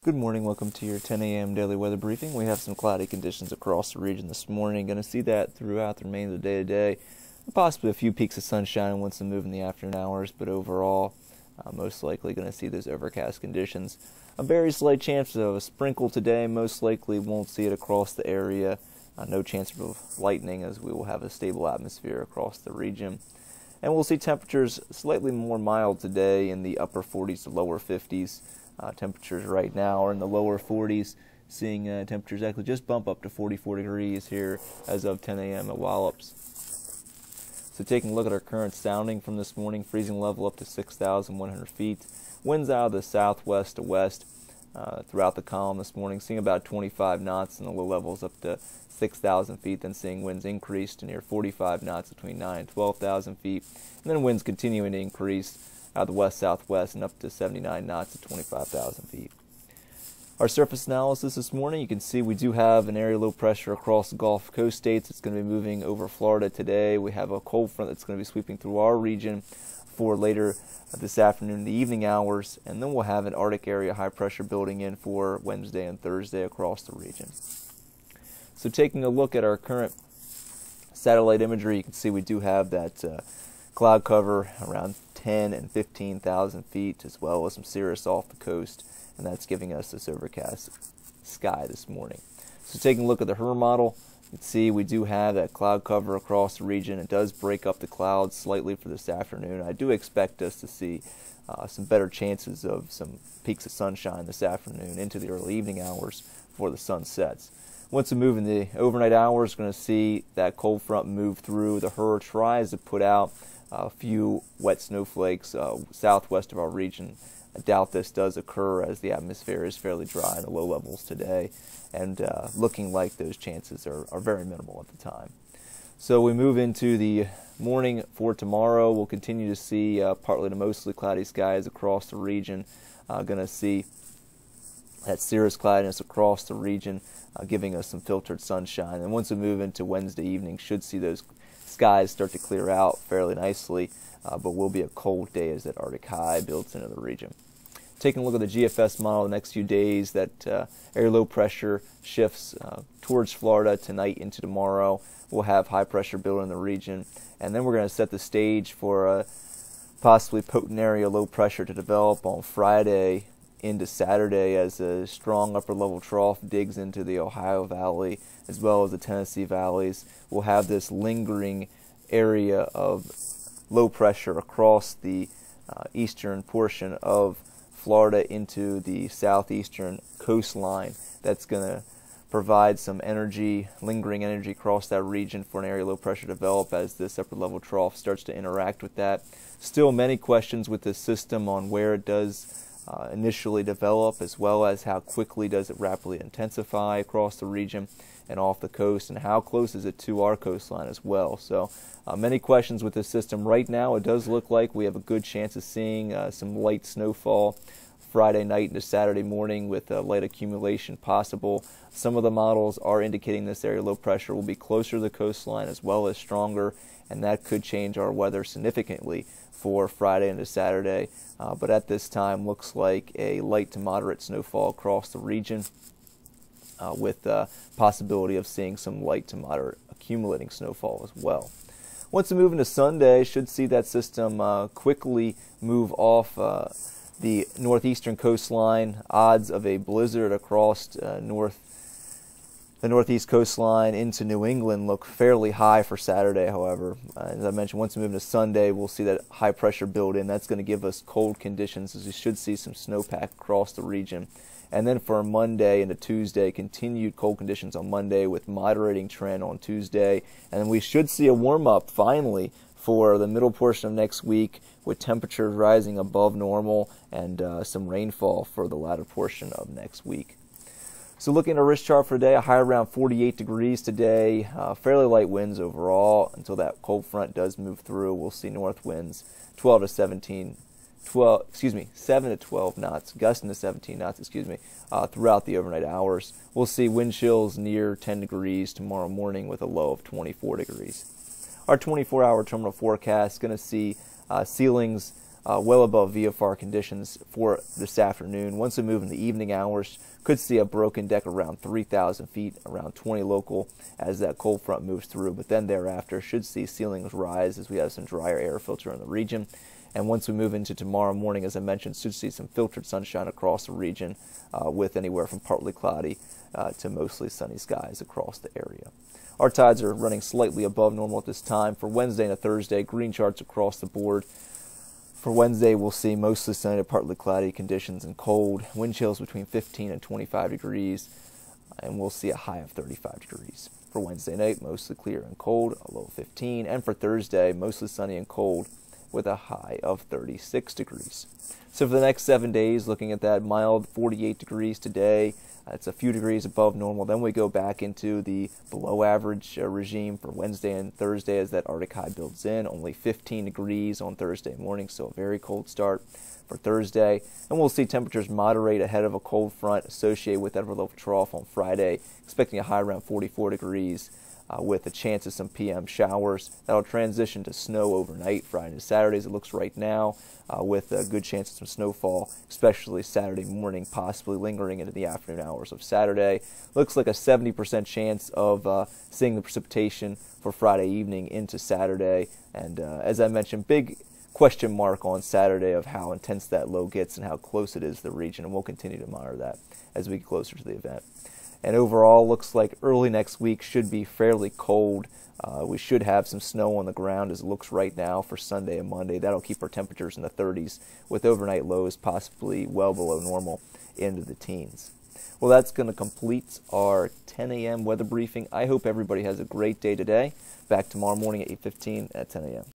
Good morning, welcome to your 10 a.m. daily weather briefing. We have some cloudy conditions across the region this morning. Going to see that throughout the remainder of the day today. Possibly a few peaks of sunshine once they move in the afternoon hours, but overall, most likely going to see those overcast conditions. A very slight chance of a sprinkle today, most likely won't see it across the area. No chance of lightning as we will have a stable atmosphere across the region. And we'll see temperatures slightly more mild today in the upper 40s to lower 50s. Temperatures right now are in the lower 40s, seeing temperatures actually just bump up to 44 degrees here as of 10 a.m. at Wallops. So taking a look at our current sounding from this morning, freezing level up to 6,100 feet. Winds out of the southwest to west throughout the column this morning, seeing about 25 knots and the low levels up to 6,000 feet, then seeing winds increase to near 45 knots between 9 and 12,000 feet, and then winds continuing to increase out of the west-southwest and up to 79 knots at 25,000 feet. Our surface analysis this morning, you can see we do have an area low pressure across the Gulf Coast states. It's going to be moving over Florida today. We have a cold front that's going to be sweeping through our region for later this afternoon in the evening hours, and then we'll have an Arctic area high pressure building in for Wednesday and Thursday across the region. So taking a look at our current satellite imagery, you can see we do have that cloud cover around 10 and 15,000 feet, as well as some cirrus off the coast, and that's giving us this overcast sky this morning. So taking a look at the HRRR model, you can see we do have that cloud cover across the region. It does break up the clouds slightly for this afternoon. I do expect us to see some better chances of some peaks of sunshine this afternoon into the early evening hours before the sun sets. Once we move in the overnight hours, we're going to see that cold front move through. The HRRR tries to put out a few wet snowflakes southwest of our region. I doubt this does occur as the atmosphere is fairly dry in the low levels today, and looking like those chances are very minimal at the time. So we move into the morning for tomorrow. We'll continue to see partly to mostly cloudy skies across the region. Going to see that cirrus cloudiness across the region, giving us some filtered sunshine. And once we move into Wednesday evening, should see those skies start to clear out fairly nicely, but will be a cold day as that Arctic high builds into the region. Taking a look at the GFS model the next few days, that area low pressure shifts towards Florida tonight into tomorrow. We'll have high pressure building in the region, and then we're going to set the stage for a possibly potent area low pressure to develop on Friday into Saturday as a strong upper level trough digs into the Ohio Valley as well as the Tennessee valleys. We'll have this lingering area of low pressure across the eastern portion of Florida into the southeastern coastline. That's going to provide some energy, lingering energy across that region for an area low pressure to develop as this upper level trough starts to interact with that. Still many questions with this system on where it does initially develop, as well as how quickly does it rapidly intensify across the region and off the coast, and how close is it to our coastline as well. So many questions with this system. Right now it does look like we have a good chance of seeing some light snowfall Friday night into Saturday morning with light accumulation possible. Some of the models are indicating this area low pressure will be closer to the coastline as well as stronger, and that could change our weather significantly for Friday into Saturday, but at this time looks like a light to moderate snowfall across the region with possibility of seeing some light to moderate accumulating snowfall as well. Once we move into Sunday, should see that system quickly move off the northeastern coastline. Odds of a blizzard across the northeast coastline into New England look fairly high for Saturday, however. As I mentioned, once we move into Sunday, we'll see that high pressure build in. That's going to give us cold conditions, as we should see some snowpack across the region. And then for Monday into Tuesday, continued cold conditions on Monday with moderating trend on Tuesday. And then we should see a warm-up finally for the middle portion of next week, with temperatures rising above normal and some rainfall for the latter portion of next week. So looking at a risk chart for today, a high around 48 degrees today, fairly light winds overall until that cold front does move through. We'll see north winds 7 to 12 knots, gusting to 17 knots, throughout the overnight hours. We'll see wind chills near 10 degrees tomorrow morning with a low of 24 degrees. Our 24-hour terminal forecast is going to see ceilings well above VFR conditions for this afternoon. Once we move in the evening hours, could see a broken deck around 3,000 feet, around 20 local as that cold front moves through. But then thereafter, should see ceilings rise as we have some drier air filter in the region. And once we move into tomorrow morning, as I mentioned, should see some filtered sunshine across the region with anywhere from partly cloudy to mostly sunny skies across the area. Our tides are running slightly above normal at this time. For Wednesday and Thursday, green charts across the board. For Wednesday, we'll see mostly sunny to partly cloudy conditions and cold. Wind chills between 15 and 25 degrees, and we'll see a high of 35 degrees. For Wednesday night, mostly clear and cold, a low of 15. And for Thursday, mostly sunny and cold with a high of 36 degrees. So for the next 7 days, looking at that mild 48 degrees today, it's a few degrees above normal. Then we go back into the below average regime for Wednesday and Thursday as that Arctic high builds in. Only 15 degrees on Thursday morning, so a very cold start for Thursday. And we'll see temperatures moderate ahead of a cold front associated with that upper level trough on Friday, expecting a high around 44 degrees. With a chance of some PM showers. That'll transition to snow overnight, Friday to Saturday as it looks right now, with a good chance of some snowfall, especially Saturday morning, possibly lingering into the afternoon hours of Saturday. Looks like a 70% chance of seeing the precipitation for Friday evening into Saturday. And as I mentioned, big question mark on Saturday of how intense that low gets and how close it is to the region, and we'll continue to monitor that as we get closer to the event. And overall, looks like early next week should be fairly cold. We should have some snow on the ground as it looks right now for Sunday and Monday. That'll keep our temperatures in the 30s with overnight lows possibly well below normal into the teens. Well, that's going to complete our 10 a.m. weather briefing. I hope everybody has a great day today. Back tomorrow morning at 8:15 at 10 a.m.